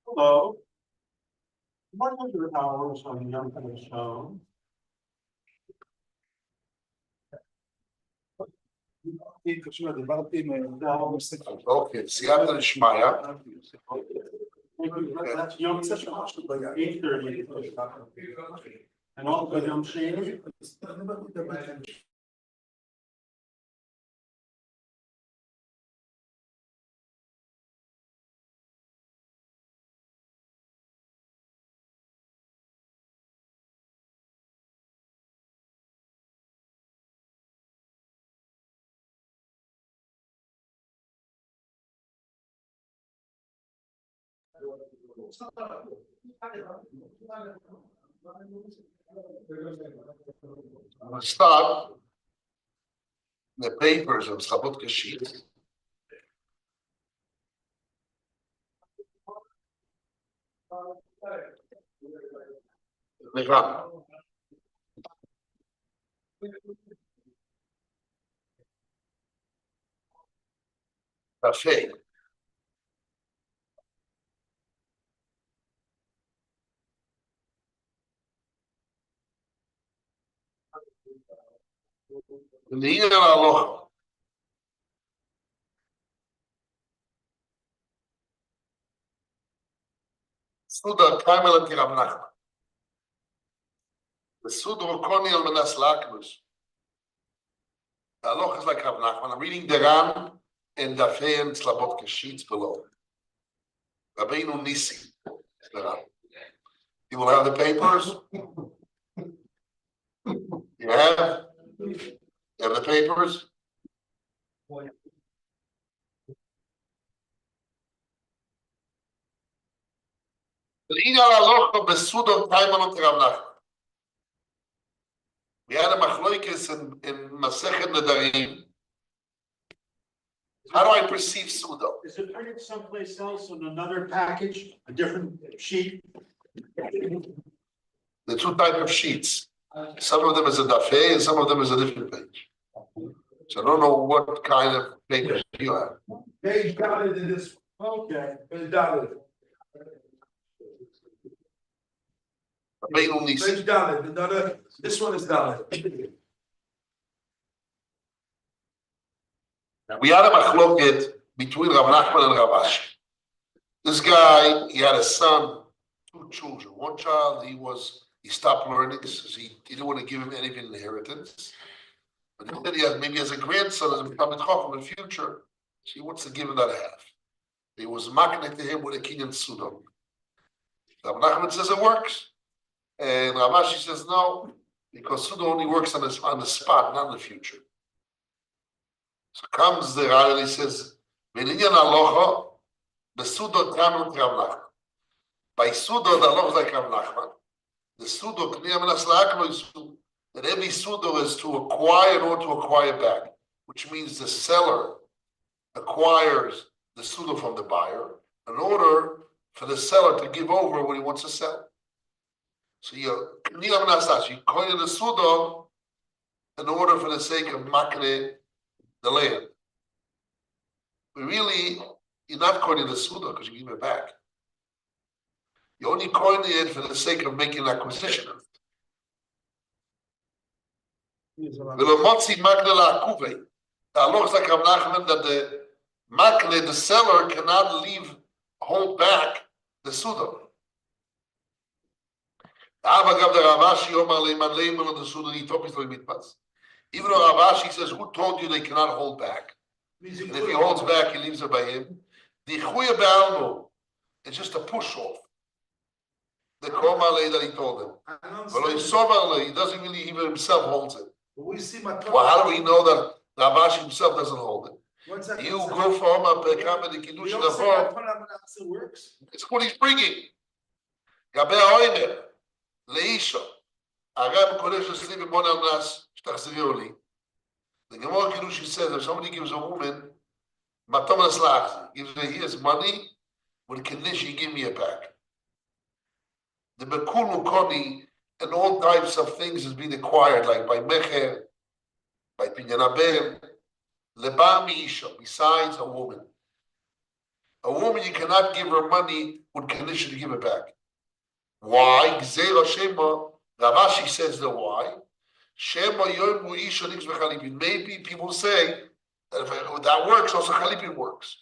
Hello. 100 hours on the Young Show. אוקיי, סיימת לשמע, That's Yom 8:30. And also Yom Sheni. start the papers of Chabot Kashit. Levan. Cafe. לעניין ההלכה. סודה קיימל כרב נחמן. The Suda Rokoni al Manas Lakmus. The halacha is like Rav Nachman. I'm reading the Ram and Dafei and Tzlabot Kashitz below. Rabbeinu Nisi. You will have the papers. You have the papers. We had a machloikis in Masechet Nedarim. How do I perceive Suda? Is it printed someplace else on another package, a different sheet? The two type of sheets. Some of them is a dafei and some of them is a different page. So I don't know what kind of paper you have. Page dotted in this. Okay. Page dotted. Page dotted. Another. This one is dotted. We had a machloket between Rav Nachman and Rav Ashi. This guy, he had a son, 2 children. One child, he stopped learning because he didn't want to give him any inheritance. But then maybe as a grandson, as a becoming chacham in the future, so he wants to give him that half. He was maknek to him with a king in Sudan. Rav Nachman says it works. And Rav Ashi says no, because Suda only works on the spot, not in the future. So comes the Ran and he says, "V'linyan halacha, the Suda tamim Rav Nachman." By Suda, the halacha is like Rav Nachman. The Suda k'niyam minas la'aklo is that every Suda is to acquire or to acquire back, which means the seller acquires the Suda from the buyer in order for the seller to give over what he wants to sell. So you coin the Suda in order for the sake of makne the land. But really, you're not coining the Suda because you give it back. You only coin it for the sake of making an acquisition of it. The law is like Rav Nachman that the makne, the seller, cannot hold back the Suda. Even though Rav Ashi says, who told you they cannot hold back? And if he holds back, he leaves it by him. It's just a push off. The Komale that he told him. He doesn't really even himself holds it. Well, how do we know that Rav Ashi himself doesn't hold it? You go for him up the Kiddushin. It's what he's bringing. Leisha, Agam Kodesh sleeping one al nas shtachzirioli. The Gemara Kiddushin says if somebody gives a woman matam aslach, gives her his money with condition you give me it back. The bekulu koni and all types of things is being acquired, like by mecher, by pinyan haben, lebar miisha, besides a woman. A woman, you cannot give her money with condition to give it back. Why? Gzeira Shema, Ravashi says the why. Shema Yomu Isha Nix Bechalipin. Maybe people say that if that works, also Chalipin works.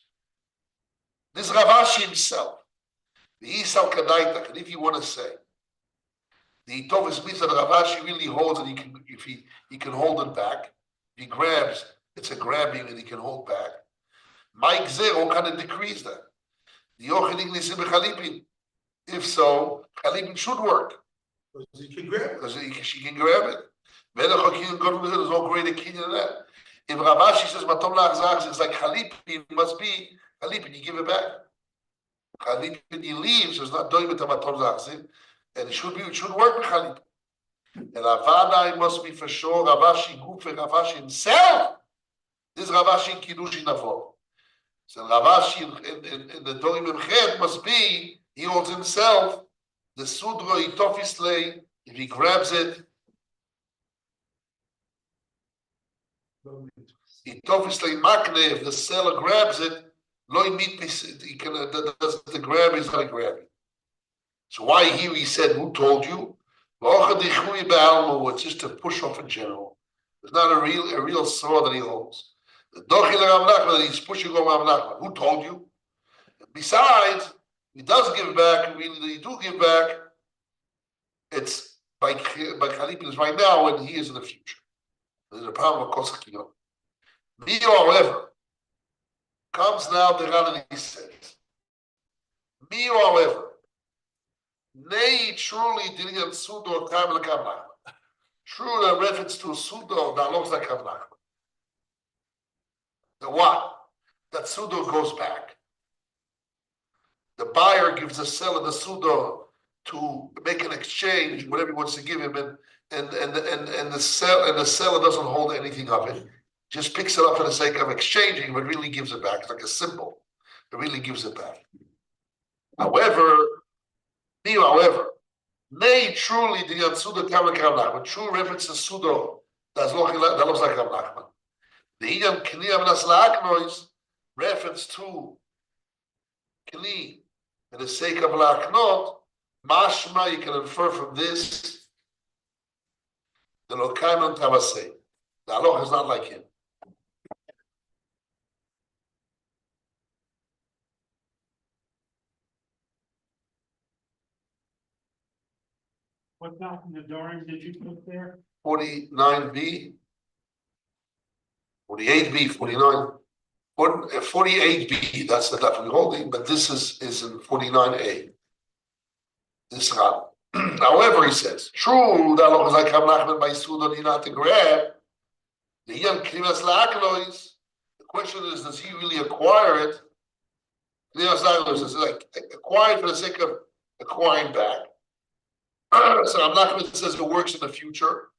This Ravashi himself, the Isal Kadaitak, and if you want to say, the Itovis means that Ravashi really holds and he can hold it back. He grabs, it's a grabbing and he can hold back. Mike Zero kind of decrees that. The Yochanik Nisim Bechalipin. If so, Chalipin should work. Because you can grab it. Because she can grab it. There's no greater kinyan than that. If Ravashi says Matom La'achzach, it's like Chalipin must be Chalipin, you give it back. Chalipin, he leaves, so it's not doing with the Matom La'achzach, and it should work with Chalipin. And Avada, it must be for sure Ravashi Guf and Ravashi himself. This Ravashi in Kiddushin Avod. So Ravashi in the Dorim Emchet must be, he holds himself, the Sudro Itofislei, if he grabs it, Itofislei Makne, if the seller grabs it, Loi Mitpis, he can, the grab is not a grabbing. So why here he said, who told you? It's just a push off in general. It's not a real sword that he holds. The Dochil Rav Nachman that he's pushing over Rav Nachman. Who told you? Besides, he does give back, really, he do give back. It's by Chalipin is right now and he is in the future. There's a problem of Kosakiyon. Mio, however, comes now the Ran and he says, Mio, however, Nei truly didn't sudo time like Nachman. True, the reference to sudo that looks like Nachman. The what? That sudo goes back. The buyer gives the seller the sudo to make an exchange, whatever he wants to give him, and the seller doesn't hold anything of it. Just picks it up for the sake of exchanging, but really gives it back. It's like a symbol. It really gives it back. However, nay, truly the Yatsuda Kamak Rav Nachman, true reference to sudo that looks like Rav Nachman. The Iyam Kli Avnas La'aknois reference to Kli for the sake of La'aknot, mashma, you can infer from this the Lokaiman Tavasei. The Aloch is not like him. What now from the Dorim did you put there? 49b, 48b, 49, 48b, that's the daf we're holding, but this is in 49a. This Ran. However, he says, true, that is like Rav Nachman by Sudan, not to grab. The question is, does he really acquire it? Is like acquired for the sake of acquiring back. So Rav Nachman says it works in the future.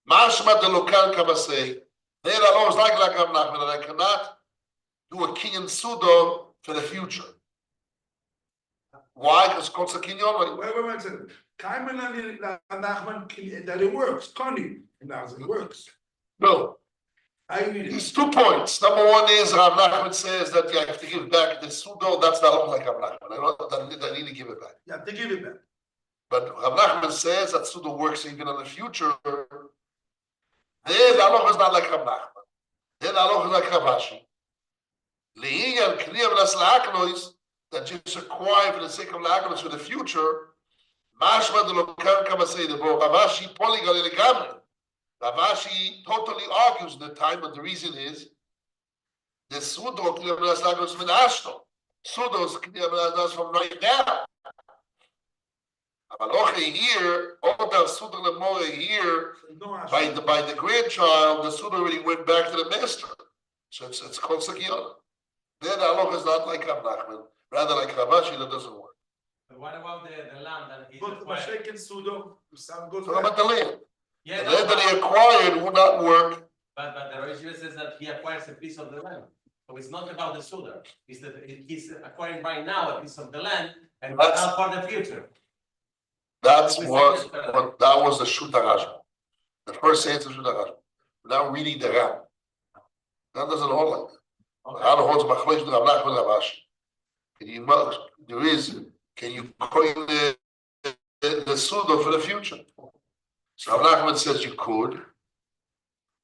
Mashma de lokal kabasei. There are laws like Rav Nachman that I cannot do a kinyan sudo for the future. Why? Because kotza kinyon. Wait a second. Kaiman and Nachman that it works. Connie, it works. No. I read it. There's 2 points. Number one is Rav Nachman says that you have to give back the sudo. That's not like Rav Nachman. I need to give it back. You have to give it back. But Rav Nachman says that sudo works even in the future. There, the aloch is not like Rav Nachman. There, the aloch is like Ravashi. Le'iyam kliyam las la'aknois, that just acquire for the sake of la'aknois for the future. Mashma de lokal kabasei debo Ravashi poligal legamri. Ravashi totally argues the time, but the reason is the sudo kliyam las la'aknois min ashto. Sudo is kliyam las la'aknois from right now. But here, all the sudo lemore here, by the grandchild, the sudo already went back to the master. So it's called sakiyana. Then the aloch is not like Rav Nachman, rather like Ravashi, that doesn't work. But what about the land that he's But acquired? Mashake sudo, some goes Talk about the land. Yeah, The land that he acquired would not work. but the Rosh says that he acquires a piece of the land. So it's not about the Suda. It's that he's acquiring right now a piece of the land and That's- not for the future. That was the Shuta Rashba. The first answer to the Rashba. Now reading the Ram. That doesn't hold like that. Ran holds machloek with Rav Nachman and Rav Ashi. Can you coin the Suda for the future? So Rav Nachman says you could,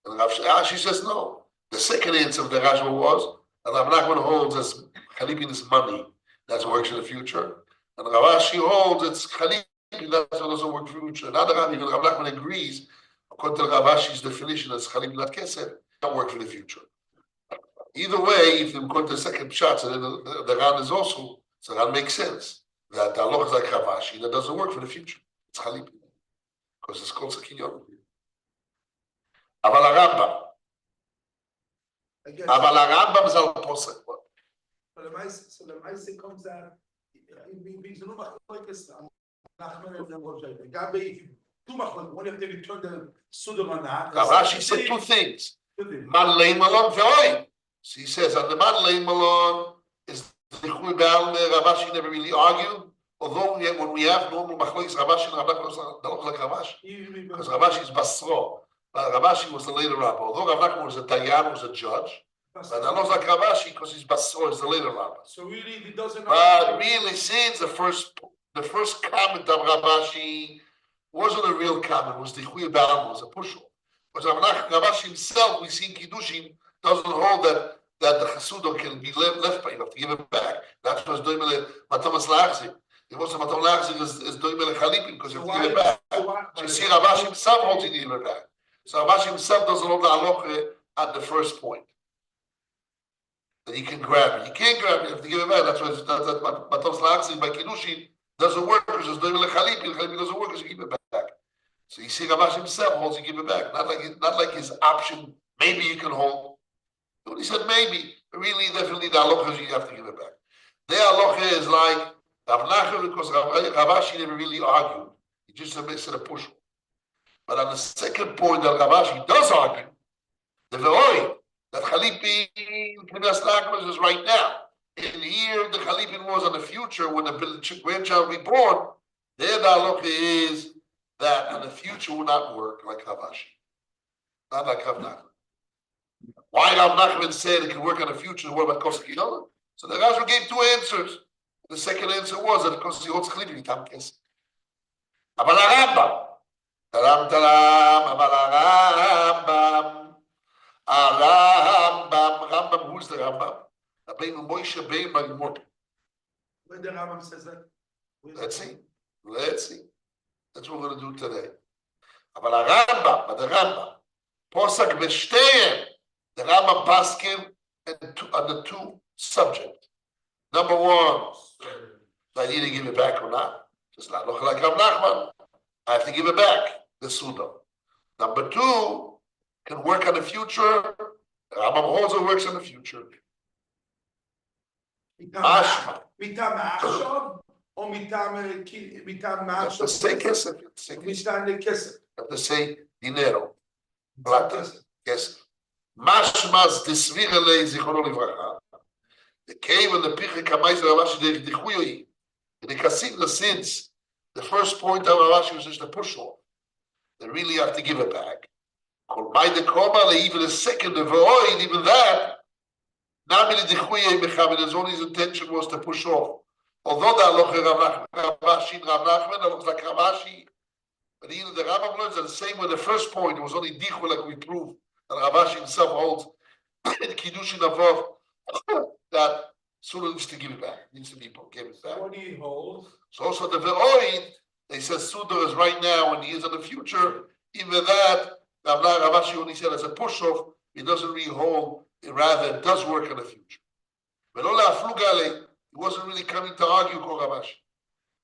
and Rav Ashi says no. The second answer of the Rashba was, and Rav Nachman holds as Chalipin is money, that's what works in the future. And Rav Ashi holds it's Chalipin, that's what doesn't work for the future. Another Rav, even Rav Nachman agrees, according to Rav Ashi's definition as Chalipin not Kesef, don't work for the future. Either way, if you go to the second shot, so then the Ran is also, so that makes sense. That the Allah is like Rav Ashi, that doesn't work for the future. It's Chalipin. Because it's called Sakinyon. Aval Rambam. Aval Rambam is al posek. So the Maisa comes out, we do not like this. Nachman and then Goldstein. Gabi, two Machlok, one of them returned the Suda on that. Rav Ashi said two things. Man lein malon ve'oi. So he says, on the man lein malon is the Chui Baal. Rav Ashi never really argued. Although when we have normal machlokes, Rav Ashi and Rav Nachman don't look like Rav Ashi. Because Rav Ashi is Basro. But Rav Ashi was the later rabbi. Although Rav Nachman was a Dayan, was a judge. But I don't like Rav Ashi because he's Basro, is the later rabbi. So really, he doesn't. But really, since the first comment of Rav Ashi wasn't a real comment, was the Chui Baal, was a pushul. Because Rav Ashi himself, we see in Kiddushin, doesn't hold that the Chasudah can be left by, you have to give it back. That's what's doing with Matamas Lachzik. It was Matam Lachzik is doing with Chalipin because you have to give it back. So you see Rav Ashi himself holds it to give it back. So Rav Ashi himself doesn't hold the halacha at the first point. That you can grab it. You can't grab it, you have to give it back. That's why Matamas Lachzik by Kiddushin doesn't work because it's doing with Chalipin. Chalipin doesn't work because you give it back. So you see Rav Ashi himself holds it to give it back. Not like his option, maybe you can hold. When he said maybe, really, definitely the halacha is you have to give it back. The halacha is like Rav Nachman, because Rav Ashi never really argued. He just said a push. But on the second point that Rav Ashi does argue, the ve'oi, that Chalipin Kinas Nachman is right now. And here the Chalipin was on the future when the grandchild will be born. There the halacha is that in the future will not work like Rav Ashi. Not like Rav Nachman. Why Rav Nachman said it can work in the future? What about Kosek Yonah? So the Rashba gave two answers. The second answer was that because he holds Chalipin, he can't kiss. Aval Rambam, Rambam, who's the Rambam? Rabbeinu Moshe Ben Magmor. When the Rambam says that. Let's see. That's what we're going to do today. Aval Rambam, but the Rambam, Posak B'Shteim. The Rambam Paskin on the two subjects. Number one, do I need to give it back or not? Just not look like Rav Nachman. I have to give it back, the Suda. Number two, can work on the future. The Rambam also works on the future. Mashma. Mitam Achshav or Mitam Mashmav? The same kesef. Mitam the kesef. Have to say dinero. Plata. Yes. Mashmas desvirele zichrono livracha. The cave and the piche kamais Rav Ashi the dichuyoi. In the kasim, since the first point of Rav Ashi was just a push off, they really have to give it back. By the koma, even the second of void, even that. Namili dichuyoi mechamed. His only intention was to push off. Although the halacha Rav Ashi and Rav Nachman looks like Rav Ashi, but even the Rambam learns that the same with the first point. It was only dichu like we proved. And Rav Ashi himself holds in Kiddushin Avov that Suda needs to give it back. Needs to be given back. What do you hold? So also the Ve'oid, they said Suda is right now and he is in the future. Even that, Rav Ashi only said as a push-off, it doesn't really hold, it rather does work in the future. But Ola Flugale, he wasn't really coming to argue with Rav Ashi.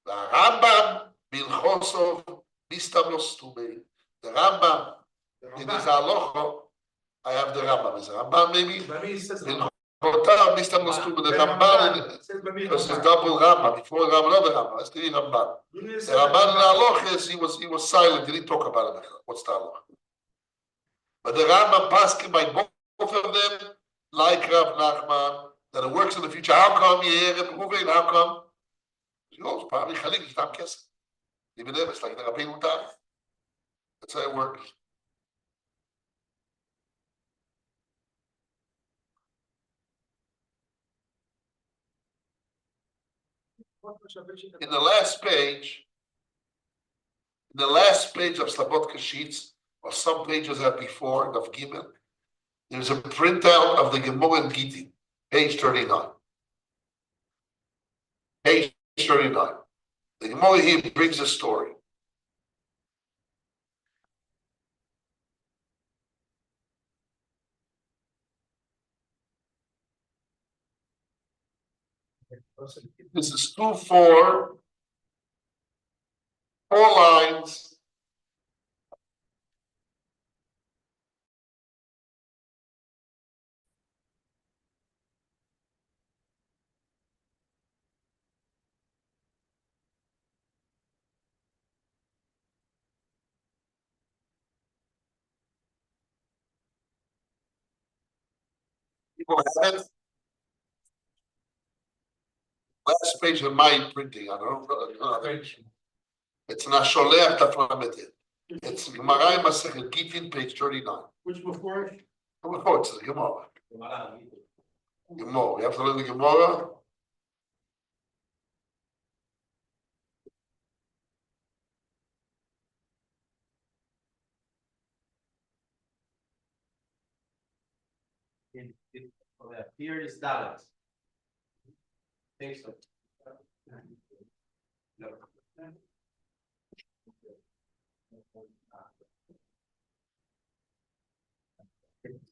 The Rambam, Bilchosov, Mistam Lostume. The Rambam, in his halacha, I have the Rambam. Is it Rambam maybe? In Hotar, Mr. Mostur, the Rambam, because it's double Rambam. Before Rambam, another Rambam. It's three Rambam. The Rambam in halacha, he was silent. He didn't talk about it. What's the halacha? But the Rambam paskin by both of them, like Rav Nachman, that it works in the future. How come you hear it moving? How come? He goes, probably Chalipin, he's not kissing. Even if it's like the Rabbi Mutar. That's how it works. in the last page of Slabotka sheets, or some pages that before of Gimel, there's a printout of the Gemara and Gittin, page 39. Page 39. The Gemara here brings a story. This is four lines. People have it. Last page of my printing. I don't know. It's not Sholech Taflametit. It's Gemara Masechet Gittin, page 39. Which before it? Before it's the Gemara. Gemara. You have to learn the Gemara. Here is Dalet. Think so. No.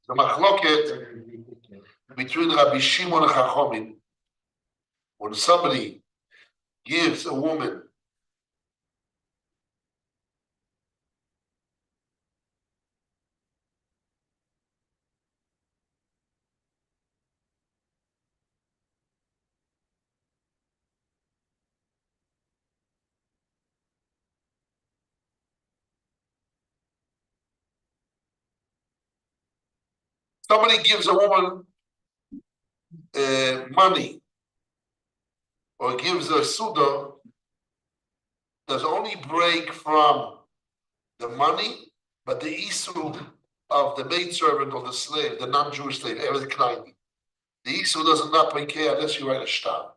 The machloket between Rabbi Shimon and Chachomim, when somebody gives a woman money or gives a suda, does only break from the money, but the issue of the maidservant or the slave, the non-Jewish slave, everything klein. The issue does not break care unless you write a star.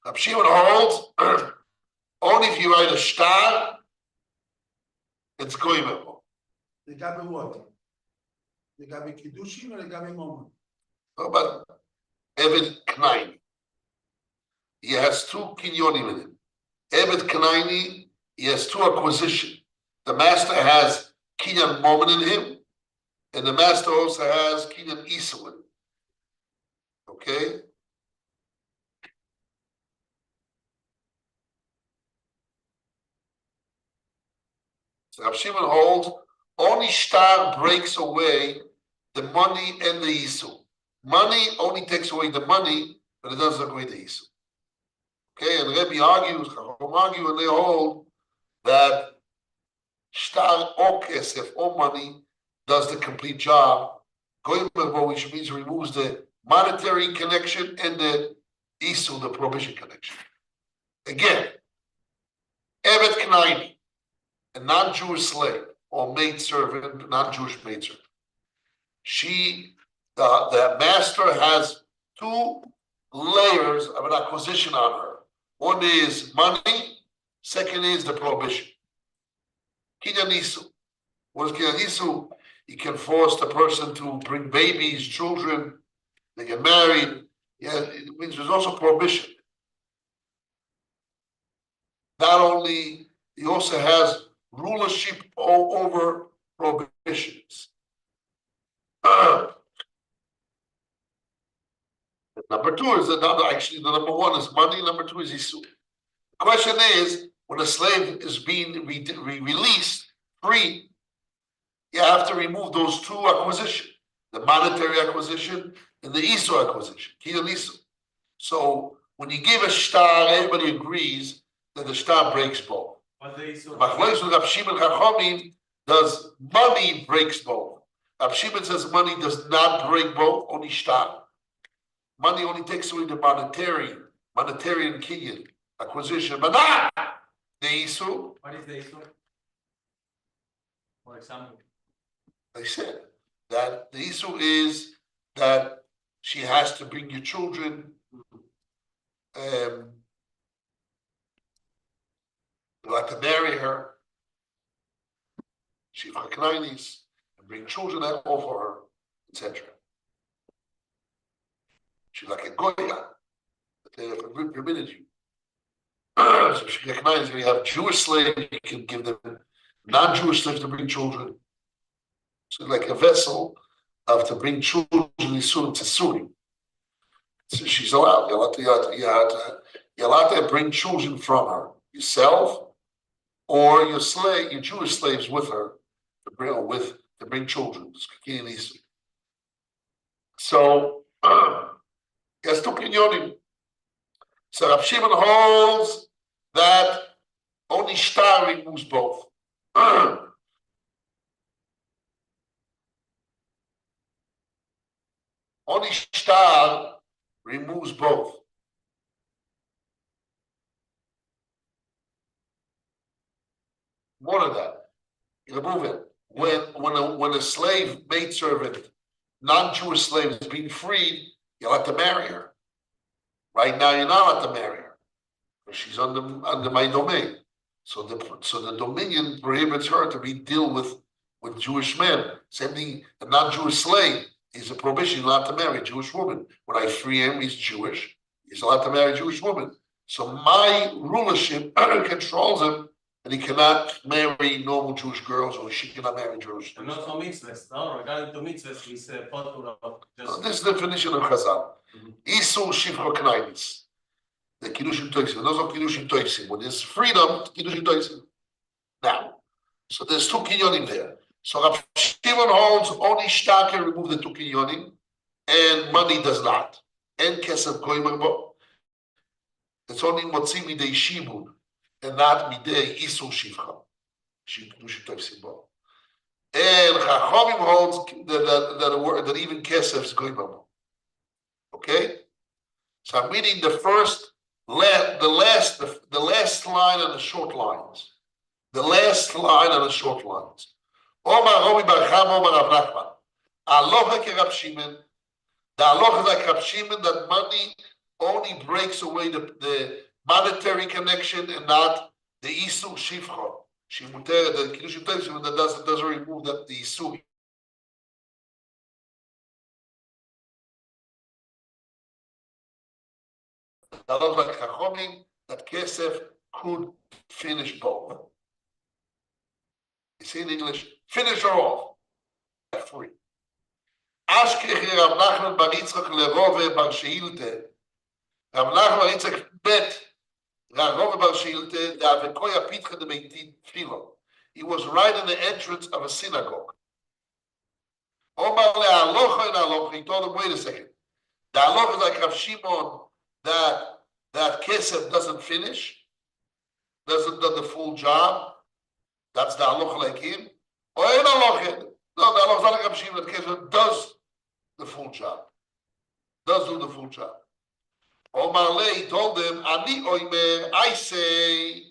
Rabbi Shimon holds only if you write a star, it's goyimable. The Gabi what? The Gabi Kiddushin or the Gabi Moment? No, but Eved Knaini, he has two kinyonim in him. Eved Knaini, he has two acquisition. The master has kinyan moment in him, and the master also has kinyan isu in him. Okay? So Rav Shimon holds only star breaks away the money and the isu. Money only takes away the money, but it doesn't take away the isu. Okay, and Rabbi argues, Chacham argue, and they hold that star or kesef or money does the complete job. Going which means removes the monetary connection and the isu, the prohibition connection. Again, Evet Knaini, a non-Jewish slave or maidservant, non-Jewish maidservant. The master has two layers of an acquisition on her. One is money, second is the prohibition. Kinyan isu. What is kinyan isu? He can force the person to bring babies, children, they get married. Yeah, it means there's also prohibition. Not only, he also has rulership over prohibitions. Number two is actually the number one is money, number two is isu. The question is, when a slave is being released free, you have to remove those two acquisitions, the monetary acquisition and the isu acquisition, kinyan isu. So when you give a star, everybody agrees that the star breaks both. Machlokes with Rav Shimon Chachomim, does money breaks both? Rav Shimon says money does not break both, only star. Money only takes away the monetary and kinyan acquisition, but not the isu. What is the issue? For example. I said that the issue is that she has to bring your children, They like to marry her. Shivcha Knainis, and bring children out over her, etc. She's like a Goya, that they have permitted you. So Shivcha Knainis, when you have Jewish slaves, you can give them non-Jewish slaves to bring children. So like a vessel to bring children to Suri. So she's allowed. You're allowed to bring children from her yourself, or your Jewish slaves with her to bring children. So there's two kinyonim. So Rav Shimon holds that only shtar removes both. Only shtar removes both. More than that, you remove it. When a slave maidservant, non-Jewish slave is being freed, you'll have to marry her. Right now, you're not allowed to marry her because she's under my domain. So the dominion prohibits her to deal with Jewish men. Same thing, a non-Jewish slave is a prohibition. You're allowed to marry a Jewish woman. When I free him, he's Jewish. He's allowed to marry a Jewish woman. So my rulership controls him, and he cannot marry normal Jewish girls, or she cannot marry Jewish. And not for mitzvahs, no? Regarding to mitzvahs, he's part of just. This is the definition of Chazal. Isur Shivcha Knainis. The Kiddushin Toisim. Those are Kiddushin Toisim. When there's freedom, Kiddushin Toisim. Now, so there's two kinyonim there. So Rav Shimon holds only shtar can remove the two kinyonim, and money does not. And kesef goymer bo. It's only motzi midei shibud, and not midei isur shivcha. Kiddushin Toisim bo. And Chachamim holds that even kesef is goymer bo. Okay, so I'm reading the last line and the short lines. The last line and the short lines. Omar Rabbi Bar Chama, Omar Rav Nachman. Aloha ke Rav Shimon. The aloha is like Rav Shimon, that money only breaks away the monetary connection and not the isur shivcha. The Kiddushin Toisim that doesn't remove the isur. That looks like Chachamim, that Kesef could finish both. You see in English, finish her off. Free. Ashkechi Rav Nachman bar Yitzchak lerove bar Shehilte. Rav Nachman bar Yitzchak bet Rove bar Shehilte da avekoya pitcha de beitin tefilo. He was right in the entrance of a synagogue. Omar le alocha and alocha. He told him, wait a second. The alocha is like Rav Shimon, that kesef doesn't finish, doesn't do the full job. That's the halacha like him. Or in halacha, no, the halacha is not like Rav Shimon, that kesef does the full job, does do the full job. Omar Le told them, Ani oimer, I say.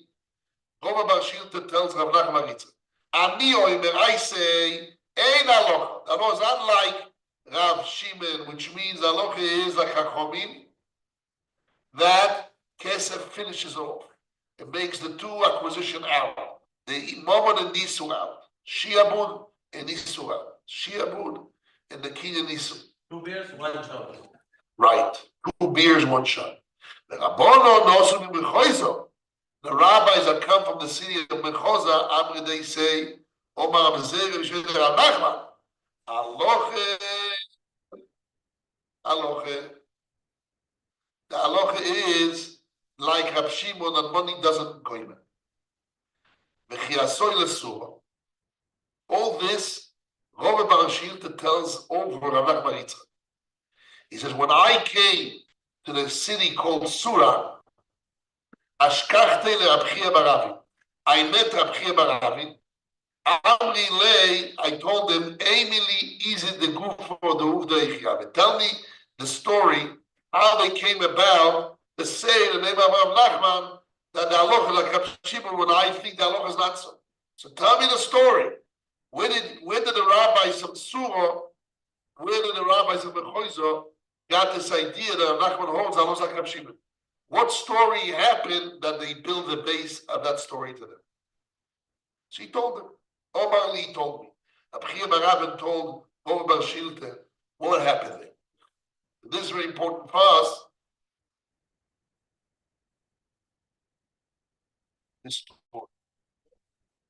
Rova bar Shilta tells Rav Nachman Yitzchak, Ani oimer, I say, ein halacha. That was unlike Rav Shimon, which means halacha is like Chachamim, that kesef finishes off. It makes the two acquisition out. The moment and nisu out. Shiabud and nisu out. Shiabud and the kinyan nisu. 2 beers, 1 shot. Right. 2 beers, 1 shot. The Rabbono nosu mimechoizo. The rabbis that come from the city of Mechoza, Amri, they say, Omar Abzer Rishon Rav Nachman. Aloche. Aloche. The halacha is like Rav Shimon, that money doesn't go in. All this, Rabbi bar Shilta tells over Rav Nachman Yitzchak. He says, when I came to the city called Sura, Ashkachte le Rab Chia bar Avi. I met Rab Chia bar Avi. Amri lei, I told him, Emily, is it the group for the Uvda Eichyav? Tell me the story, how they came about to say in the name of Rav Nachman that the halacha like Rav Shimon, when I think the halacha is not so. So tell me the story. Where did the rabbis of Surah, where did the rabbis of Mechoizo got this idea that Rav Nachman holds halacha like Rav Shimon? what story happened that they build the base of that story to them. So he told them. Omar Li told me. Abchia Barabin told Omar Bar Shilte what happened there. This is very important for us. This story.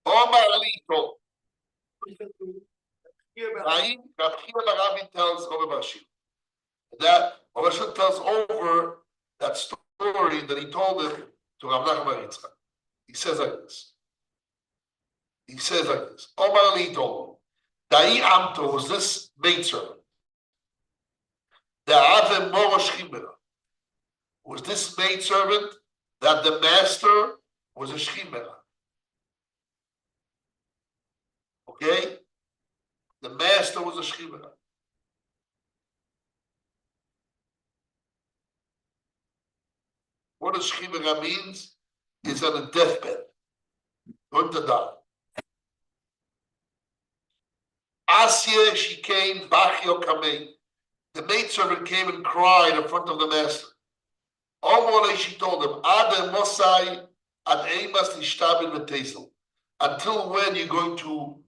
Omar Ali told. Abchia Barabin tells Omar Bar Shilte that Omar Shilte tells over that story that he told him to Rav Nachman bar Yitzchak. He says like this. Omar Ali told him, Dai Amto was this maidservant. The Ave Morosh Chimera was this maidservant that the master was a Shchimera. Okay? The master was a Shchimera. What a Shchimera means is on a deathbed, going to die. Asya, she came, Bachio Kamei. The maidservant came and cried in front of the master. Omole, she told him, Ade Mosai ad Eimas Nishtabin Metezel. Until when you're going to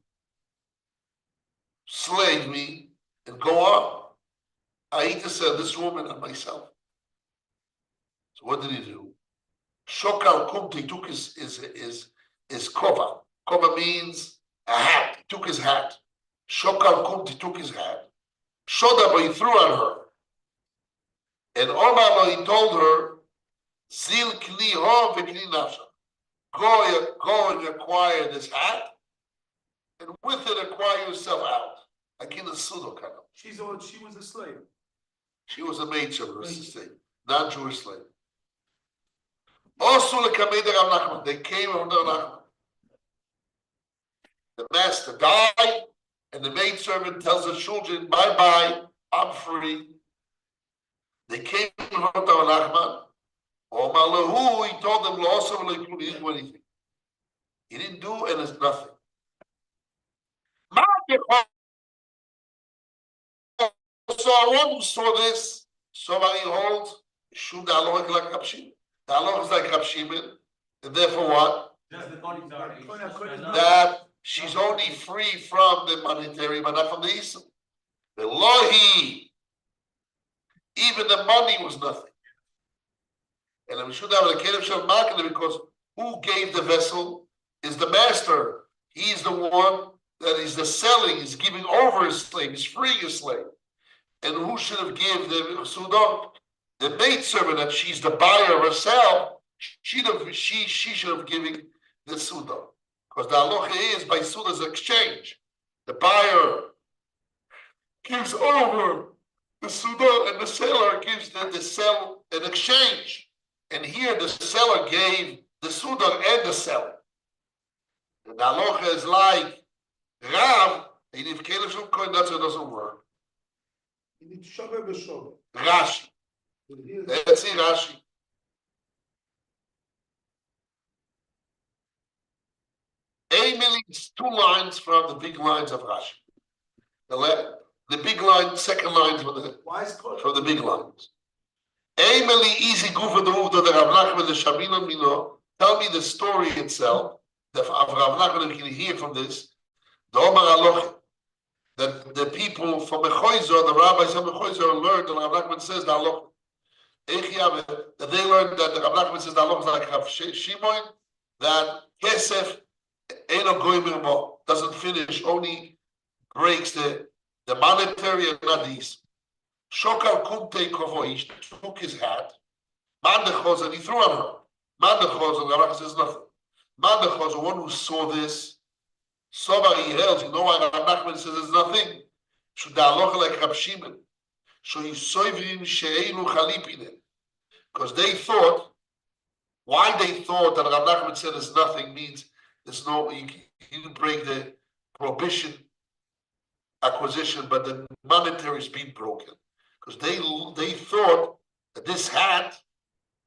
slave me and go on? Aita said, this woman and myself. So what did he do? Shokal Kumt, he took his kova. Kova means a hat. He took his hat. Shokal Kumt, he took his hat. Shoda, but he threw on her. And Omar, he told her, Zil Kli Ho V'Kli Nafsha. Go and acquire this hat, and with it acquire yourself out. Like in a pseudo kind of. She was a slave. She was a maidservant, non-Jewish slave. Also, they came from Rav Nachman. The master died, and the maidservant tells the children, bye-bye, I'm free. They came from Rav Nachman. He told them, he didn't do anything. He didn't do, and it's nothing. So one who saw this, somebody holds, Shum the Aloch like Rab Shimon. The Aloch is like Rab Shimon, and therefore what? Just the contrary. That she's only free from the monetary, but not from the Islam. The Lohi, even the money was nothing. And we should have a Kedev Shel Makane because who gave the vessel is the master. He's the one that is the selling, is giving over his slave, he's freeing his slave. And who should have given the Sudan? The maidservant, that she's the buyer herself, she should have given the Sudan. Because the halacha is by Suda's exchange. The buyer gives over the Sudan and the seller gives the sell in exchange. And here the seller gave the Sudan and the seller. And the halacha is like Rav, and if Caleb should coin, that's why it doesn't work. You need shover b'shover. Rashi. Let's see Rashi. Emily is 2 lines from the big lines of Rashi. The big line, second lines from the big lines. Emily easy goof the move to the Rav Nachman the Shamina Mino. Tell me the story itself. The Rav Nachman, we can hear from this. The Omar Aloch, that the people from Mechoizer, the rabbis of Mechoizer learned that Rav Nachman says the Aloch. That they learned that the Rav Nachman says the Aloch is like Rav Shimon, that Kesef Eino Goyim doesn't finish, only breaks the monetary and not these. Shokal Kumte Kovo, he took his hat, Mandechos, and he threw on her. Mandechos, and Rav says nothing. Mandechos, the one who saw this, somebody held, you know why Rav Nachman says there's nothing? Should the halacha like Rab Shimon? So you soivrim she'enu Chalipin. Because they thought, why they thought that Rav Nachman said there's nothing means there's no, you didn't break the prohibition acquisition, but the monetary is being broken. Because they thought that this hat,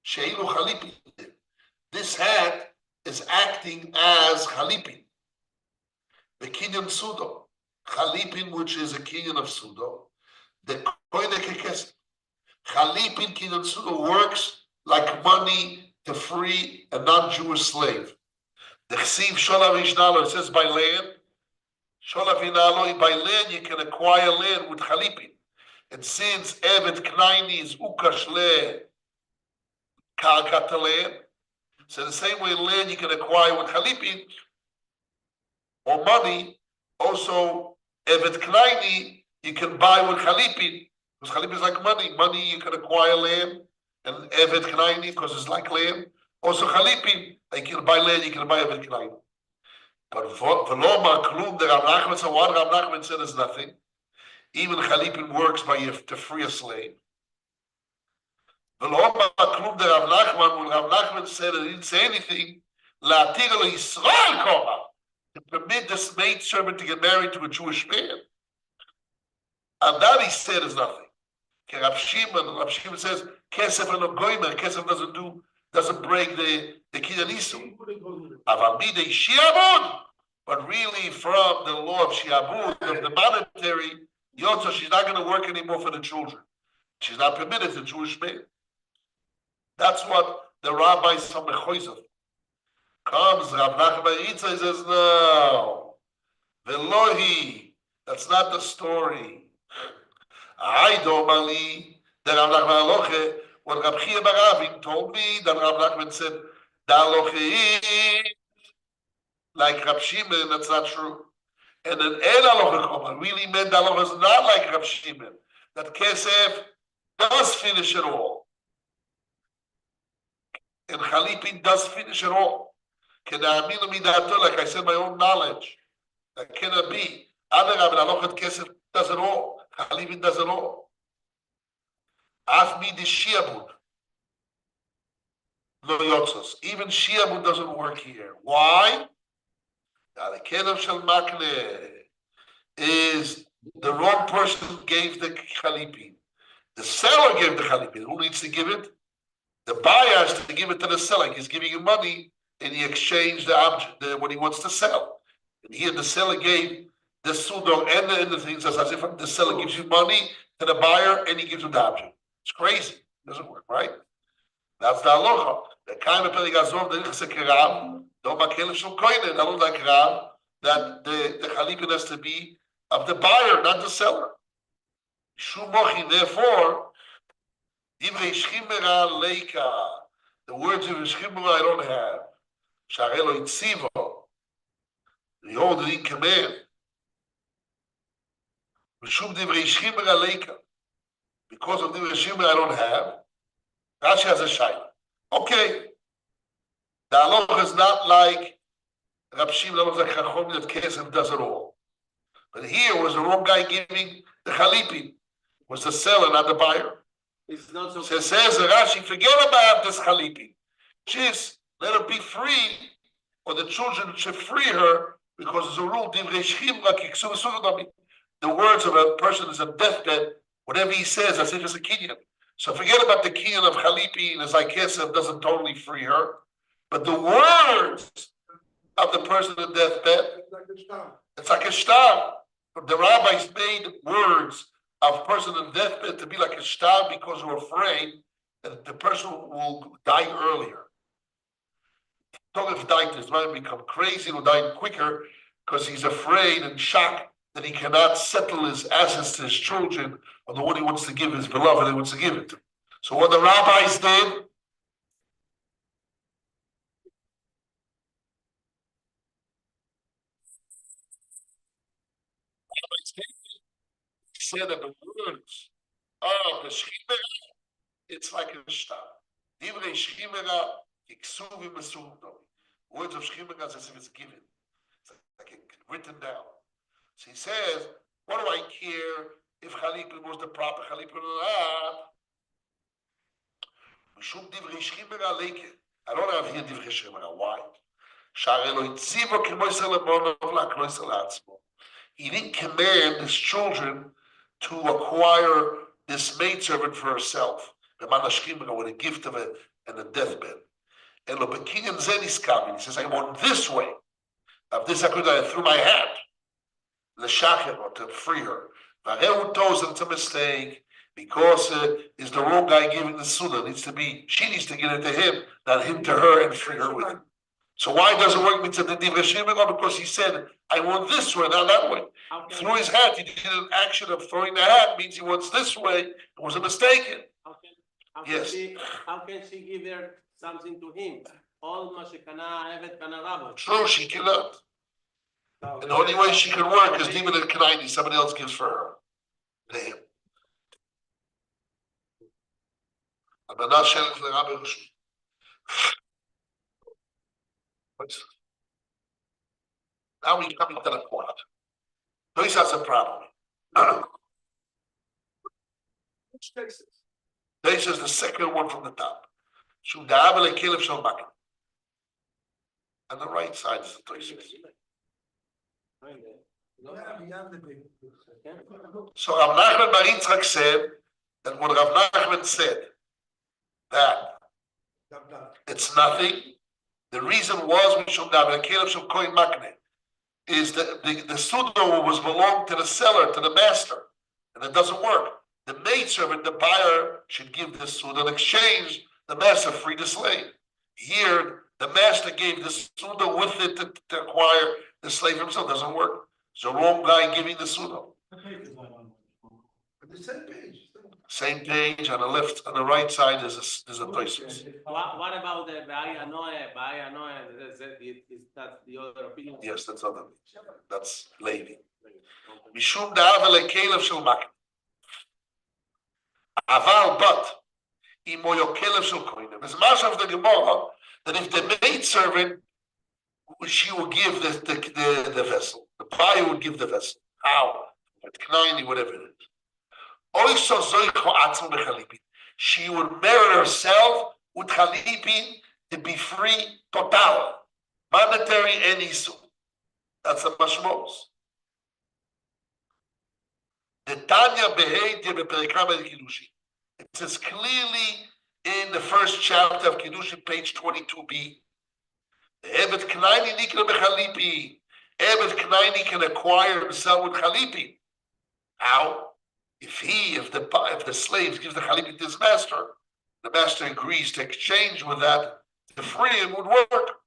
she'enu Chalipin, this hat is acting as Chalipin. The Kenyan Sudo, Chalipin, which is a Kenyan of Sudo, the Koine Kekes. Chalipin Kenyan Sudo works like money to free a non-Jewish slave. The Chsiv Sholav Ishnalo, it says by land. Sholav Inalo, by land you can acquire land with Chalipin. And since Evet Knaini is Ukash Le Karkat land, so the same way land you can acquire with Chalipin or money, also Evet Knaini you can buy with Chalipin. Because Chalipin is like money. Money you can acquire land, and Evet Knaini because it's like land. Also Chalipin, you can buy land, you can buy Evet Knaini. But Veloma Klum, the Rav Nachman, so what Rav Nachman said is nothing. Even Chalipin works by you to free a slave. Veloma Klum, the Rav Nachman, when Rav Nachman said it, he didn't say anything. La'atir lo Yisrael koma, to permit this maidservant to get married to a Jewish man. And that he said is nothing. Rav Shimon says, Kesef and Goymer, Kesef doesn't break the Kidanisu. Avamide Shiabud, but really from the law of Shiabud, of the monetary, Yotza, she's not going to work anymore for the children. She's not permitted to Jewish man. That's what the rabbis from the Choizov comes. Rav Nachman Yitzchak says, no, Velohi, that's not the story. I don't believe that Rav Nachman Aloche, when Rab Chia Barabin told me that Rav Nachman said, the Aloche is like Rab Shimon, that's not true. And then El Aloche Koma really meant that Aloche is not like Rab Shimon, that Kesef does finish it all. And Chalipin does finish it all. Like I said, my own knowledge. That cannot be. Adarab and Aloche Kesef does it all. Chalipin does it all. Afmi the Shiabud. No yotzos. Even Shiabud doesn't work here. Why? The Kenev Shel Makne is the wrong person who gave the Chalipin. The seller gave the Chalipin. Who needs to give it? The buyer has to give it to the seller. He's giving you money and he exchanged the object, what he wants to sell. And here the seller gave the sudo and the things as if the seller gives you money to the buyer and he gives you the object. It's crazy. It doesn't work, right? That's the halacha. The kind of peligazov, the Yitzchak, don't makel shel koine. That looks like Rav, that the Chalipin has to be of the buyer, not the seller. Shumochi, therefore, divrei shchimera leika. The words of shchimera I don't have. Sharelo itzivo. The order in command. Mishum divrei shchimera leika. Because of divrei shchimera I don't have. Rashi has a shayla. Okay. The halacha is not like Rab Shimon, like Chachom that Kesef does it all. But here was the wrong guy giving the Chalipin. Was the seller, not the buyer. It's not so. So it says Rashi, forget about this Chalipin. Just let her be free, or the children should free her, because there's a rule, the words of a person is a deathbed, whatever he says, as if it's a kinyan. So forget about the kinyan of Chalipin, as I Kesef doesn't totally free her. But the words of the person in deathbed, it's like a shtar. The rabbis made words of person in deathbed to be like a shtar because we're afraid that the person will die earlier. Don't have died, this might become crazy, will die quicker because he's afraid and shocked that he cannot settle his assets to his children or the one he wants to give his beloved, he wants to give it to. So what the rabbis did, said that the words of the Shchimera, it's like a shtar. Divrei Shchimera, Kiksuvi Mesumdom. Words of Shchimera as if it's given. It's like written down. So he says, what do I care if Chalipin was the proper Chalipin or not? Mishum Divrei Shchimera Leike. I don't have here Divrei Shchimera. Why? Sharelo Itzivo K'moisel Lemonov La'knoisel La'atzmo. He didn't command his children to acquire this maidservant for herself, with a gift of it and a deathbed. And Lopekin Zenis coming. He says, I want this way. Of this I could through my hand. The shachet or to free her. It's a mistake, Because is the wrong guy giving the sunnah. Needs to be, she needs to get it to him, not him to her and free her with it. So why does it work mitzvah divrei shemim? Because he said, I want this way, not that way. Threw his hat, he did an action of throwing the hat, means he wants this way, it was a mistake. Yes. How can she give her something to him? All mashikana, evet kana rabo. True, she cannot. And the only way she can work is even in Kanaini, somebody else gives for her. To him. Now we come to the point. This has a problem. Which cases? This is the second one from the top. On the right side is the Toisus. So Rav Nachman Bar Yitzchak said that when Rav Nachman said that it's nothing, the reason was is that the sudo was belonged to the seller, to the master, and it doesn't work. The maidservant, the buyer, should give the sudo in exchange. The master freed the slave. Here, the master gave the sudo with it to acquire the slave himself. Doesn't work. It's the wrong guy giving the sudo. The same page. Same page on the left, on the right side is a Toisus. What about the Ba'aya Noah? Is that the other opinion? Yes, that's other. That's Levi. Mishum da'avel lekelev shel makne. Aval but imoyo kelev shel koinem. It's much of the Gemara that if the maidservant, she will give the vessel. The buyer would give the vessel. How? At Knaini, whatever it is. She would marry herself with Chalipin to be free, total, monetary and isu. That's the mashmos. The Tanya Behedir beperikam Kiddushin. It says clearly in the first chapter of Kiddushin, page 22b. Evet Knaini nikra bechalipi. Evet Knaini can acquire himself with Chalipin. How? If the slave gives the Chalipin to his master, the master agrees to exchange with that, the free him would work.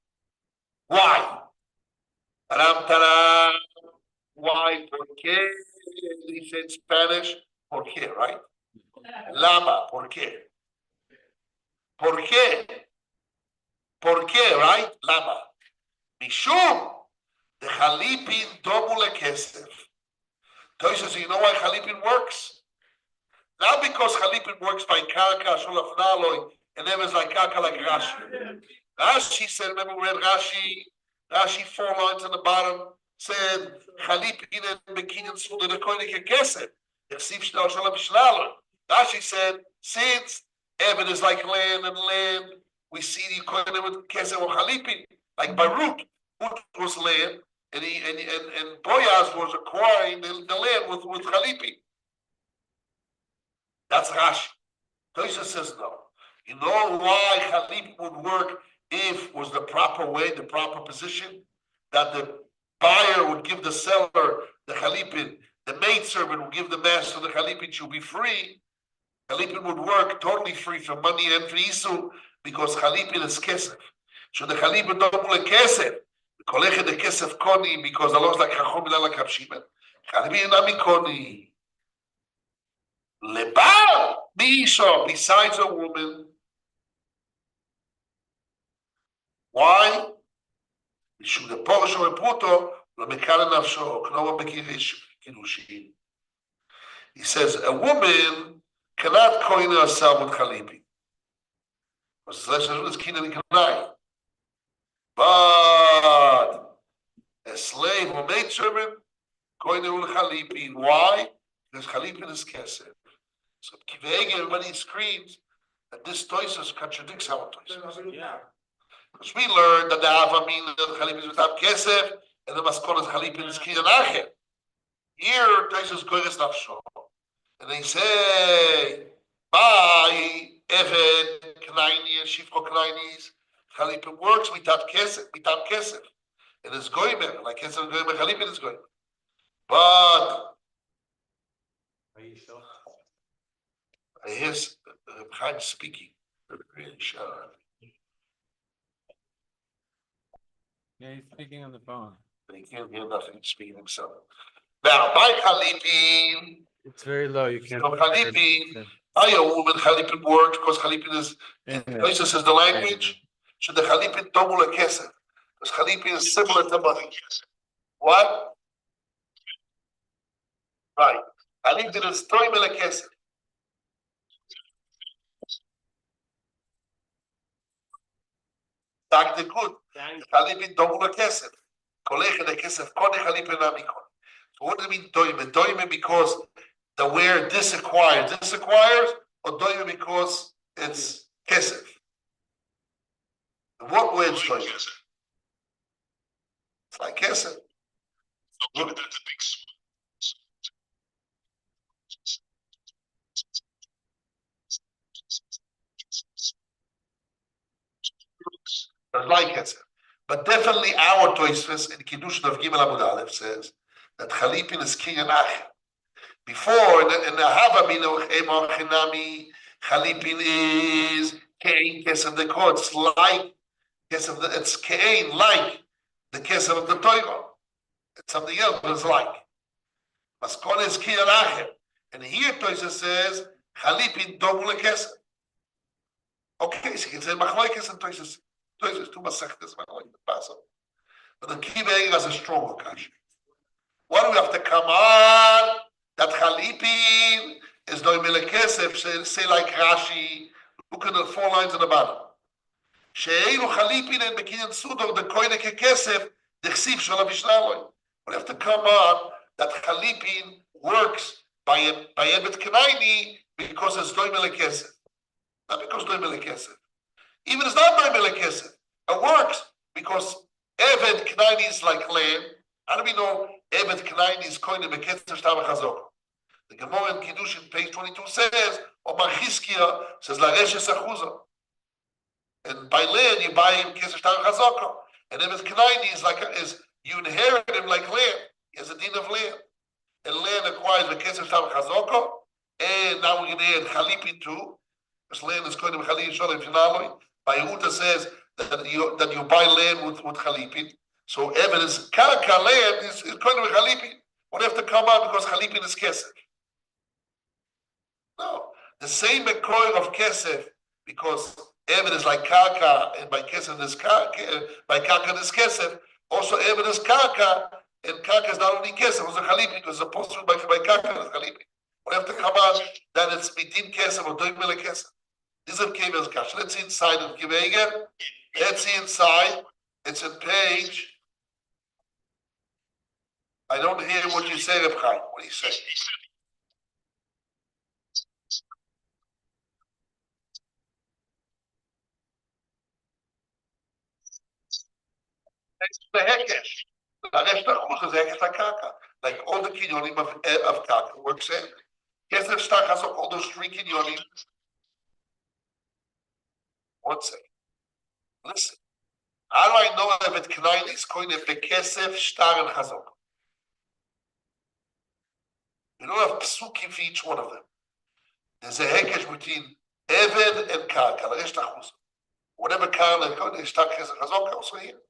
Why? Why? Porque? He said in Spanish, porque, right? Lama, porque. Porque? Porque, right? Lama. Mishum, the Chalipin domu lekesef. Toysa says, you know why Chalipin works? Not because Chalipin works by Karka, Shulaf Naloi, and then it's like Karka like Rashi. Rashi said, remember we read Rashi 4 lines on the bottom, said, Chalipin and Bekinyan Suda, the Koinik Kesed. Rashi said, since Evan is like land and land, we see the Koinik with Kesed or Chalipin, like Baruch, Ut was land, and Boaz was acquiring the land with Chalipin. That's Rashi. Tosha says no. You know why Chalipin would work if was the proper way, the proper position, that the buyer would give the seller the Chalipin, the maidservant would give the master the Chalipin, she'll be free. Chalipin would work totally free from money and for Isu because Chalipin is kesef. So the Chalipin don't want kesef. Kollechet the kesef koni because the law is like Chachom Bilal Kapshimen. Chalipin nami koni. Lebal Bisha, besides a woman. Why? He says a woman cannot coin herself with Chalipin. But a slave or maidservant coin with Chalipin. Why? Because Chalipin is kesef. So everybody screams that this Toisus contradicts our Toisus. Yeah. Because we learned that the Ava means that Chalipin is without kesef, and the Maskon is Chalipin is Kiyanachet. Here, Toisus goes nafsho, and they say, by Eved Knaini and Shifro Knainis, Chalipin works without kesef, and it's goymer, like kesef and goymer, Chalipin is goymer. But Are you sure? Here's Chaim speaking. Really sure. Yeah, he's speaking on the phone. But he can't hear nothing, he's speaking himself. Now, by Chalipin, It's very low, you can't. so Chalipin, I a woman Chalipin works because Chalipin is, Tosis is the language. Should the Chalipin double a kesef? Because Chalipin is similar to money. What? Right. Chalipin is toimel a kesef. Dag de good. Chalipin double a kesef. Kolege de kesef kone Chalipin amikon. So what do you mean doime? Doime because the where this acquires, or doime because it's kesef? What way it's doime? It's like kesef. It's like kesef. But definitely our Tosfos in Kiddushin of Gimel Amud Aleph says that Chalipin is king and ach. Before in the Hava Minoch Emor Chinami, Chalipin is Kein Kesef the court. It's like Kesef, it's Kein like the Kesef of the Torah. It's something else, but it's like. Maskon is king and ach. And here Tosfos says Chalipin double a Kesef. Okay, so you can say Machloikes and Tosfos. Tosfos two Masechtes Machloikes. But the Kiva has a stronger kasha. What do we have to come on? That Chalipin is doimel kesef. Say like Rashi. Look at the 4 lines on the bottom. She'elu Chalipin and Bekinyan Sudor the koine kesef dechsiv shalav ishnaloi. We have to come on that Chalipin works by Ebed Knaini because it's doimel kesef, not because doimel kesef. Even it's not doimel kesef. It works because Ebed Knaini is like land. How do we know Ebed Knaini is koine beketzer shtam chazok? The Gemara in Kiddushin, page 22 says, or Machiskia says la reshes achuza. And by land you buy him ketzer shtam chazok. And Ebed Knaini is you inherit him like land. He has a din of land. And land acquires the ketzer shtam chazok. And now we're going to add Chalipin too. Because land is koine bechalipin shalom finaloi. By Yehuda says that you buy land with Chalipin. So evidence, Karaka land is going to be Chalipin. What have to come out because Chalipin is Kesef? No. The same Mekoir of Kesef, because evidence like Karaka, and by Kesef is by Karaka is Kesef, also evidence Karaka, and Karaka is not only Kesef, it's a Chalipin, because it's supposed by Karaka is Chalipin. What have to come out that it's Mitin Kesef or Doim Mele Kesef? This is Kevel's Kash. Let's see inside of Kivegen. Let's see inside. It's a page. I don't hear what you say, Reb Chaim. What do you say? It's the Hekesh. The rest of the Hekesh like Kaka. Like all the kinyonim of Kaka work same. Kesef Shtach has all those 3 kinyonim. One second. Listen. How do I know if it Knaini is going to be Kesef, Shtar, and Chazok? You don't have psukim for each one of them. There's a hekesh between Eved and Karka. Whatever Karka is Shtar, Kesef, Chazok, also here.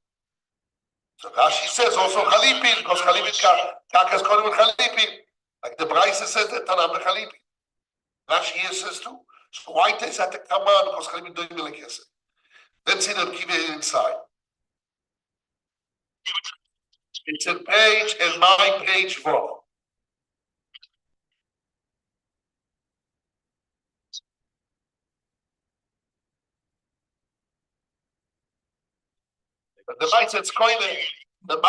So Rashi says also Chalipin, because Chalipin Karka is called with Chalipin. Like the Braisa says that Tanam the Chalipin. Rashi here says too. So why does that to come out? Because Chalipin doing Milek Kesef. Let's see the Kiva inside. It's a page and my page 4. The mindset's coine, but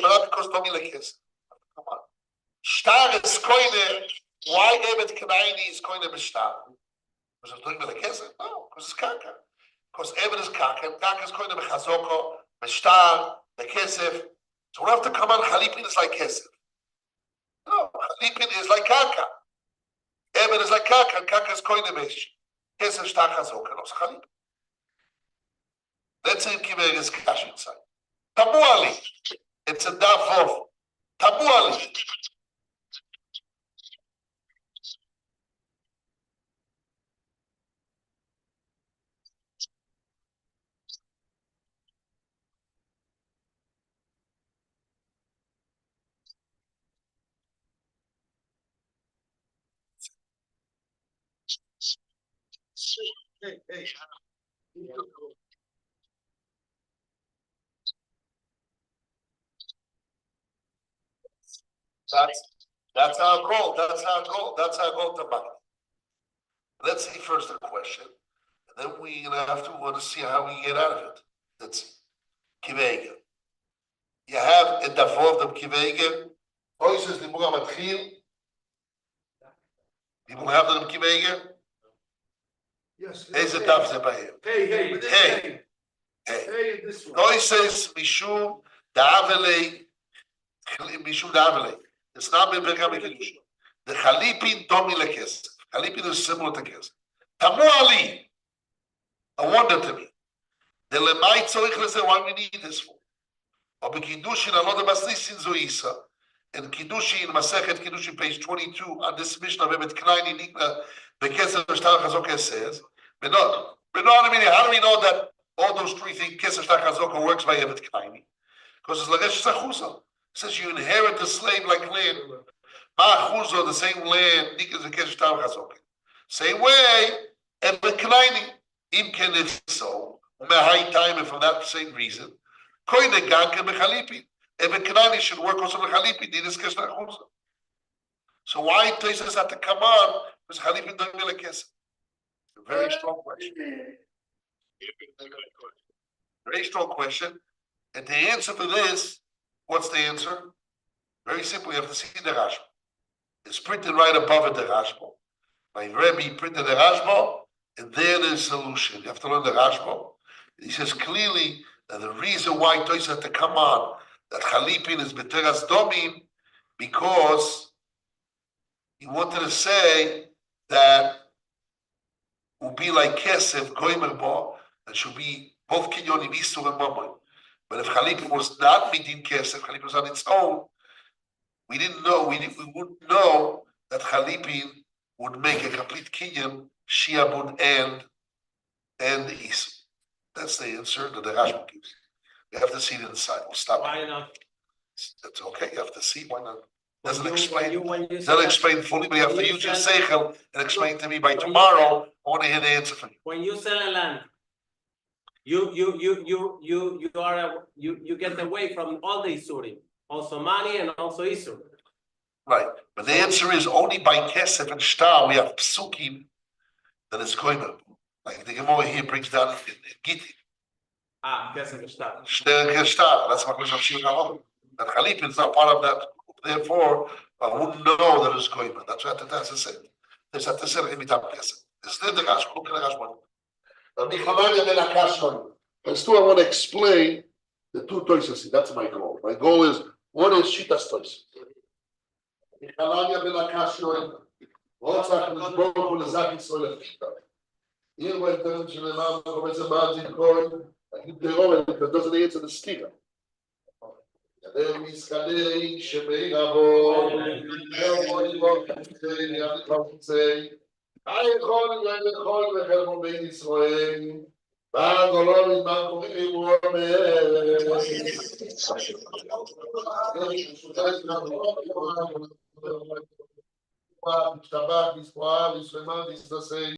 not because Tommy like this. Come on. Star is coine. Why Ebed Knaini is coine b'star? Because it's doing like this? No, because it's Kaka. Because Ebed is Kaka, and Kaka is coine b'chazoko, b'star, the Kesef. So we have to come on. Chalipin is like Kesef. No, Chalipin is like Kaka. Ebed is like Kaka, and Kaka is coine b'sh. Kesef shtar chazoko, no Chalipin. Let's say Kivegas cash inside. Tabuali. It's a dafov. Tabuali. Hey. That's our goal. That's our goal to buy. Let's see first the question, and then we're gonna have to want to see how we get out of it. Let's see. Kivega. You have a davor of Kivega. Oises the Muga Matchil. People have them Kivega. Yes. Is it Dav Zebayim? Hey. Hey. This one. Oises Mishum Davele. Mishum Davele. It's not been become a Kiddushin. The Chalipin Domi Lekes. Chalipin is similar to Kes. Tamu Ali. A wonder to me. The Lemai Tzorich Leze, why we need this for? Or be Kiddushin, another Basnisin Zoisa. And Kiddushin, Masechet Kiddushin, page 22, on this mission of Ebed Knaini Nikna, the Kesef Shtar Chazoka says, but not, I mean, how do we know that all those three things, Kesef Shtar Chazoka works by Ebed Knaini? Because it's Lagesh Zachusa. It says you inherit the slave like land. Ma'achuzo, the same land, Nikna Kesef Shtar Chazoka. Same way, Ebed Knaini, Imken if so, Umehai time, and for that same reason, Koine Ganke Bechalipin. Even Kanani should work also with Chalipin, need this Kesef Chumza. So why Toises have to come on? Because Chalipin don't really kiss. Very strong question. Very strong question. And the answer for this, what's the answer? Very simple. You have to see the Rashba. It's printed right above it, the Rashba. My Rabbi printed the Rashba, and there is a solution. You have to learn the Rashba. He says clearly that the reason why Toises have to come on that Chalipin is B'teras Domim, because he wanted to say that will be like Kesef, Goimer Bo, that should be both Kinyonim, Isur and Mammon. But if Chalipin was not Midin Kesef, Chalipin was on its own, we wouldn't know that Chalipin would make a complete Kinyon, Shiabud and Isur. That's the answer that the Rashba gives. You have to see it inside. We'll stop. Why not? That's okay. You have to see. Why not? When Doesn't you- explain. when you Doesn't said- explain fully. But you have when to you use your said- seichel and explain to me by when you- tomorrow. I want to hear the answer from you. When you sell a land, you get away from all the Isurim, also money and also Isur. Right. But the answer is only by kesef and shtar we have psukim that is going up. Like the Gemara here brings down in Giti. Kesef Shtar. Shtar. That's what we're saying. That Chalipin is not part of that. Therefore, I wouldn't know that it's going up. That's what that's to say. There's a tesser in mitam kesef. It's not the Rashba. Look at the Rashba. And still, I want to explain the two choices. That's my goal. My goal is one is Shitas choice. That doesn't answer the stira. I call it Israel. Shabbat,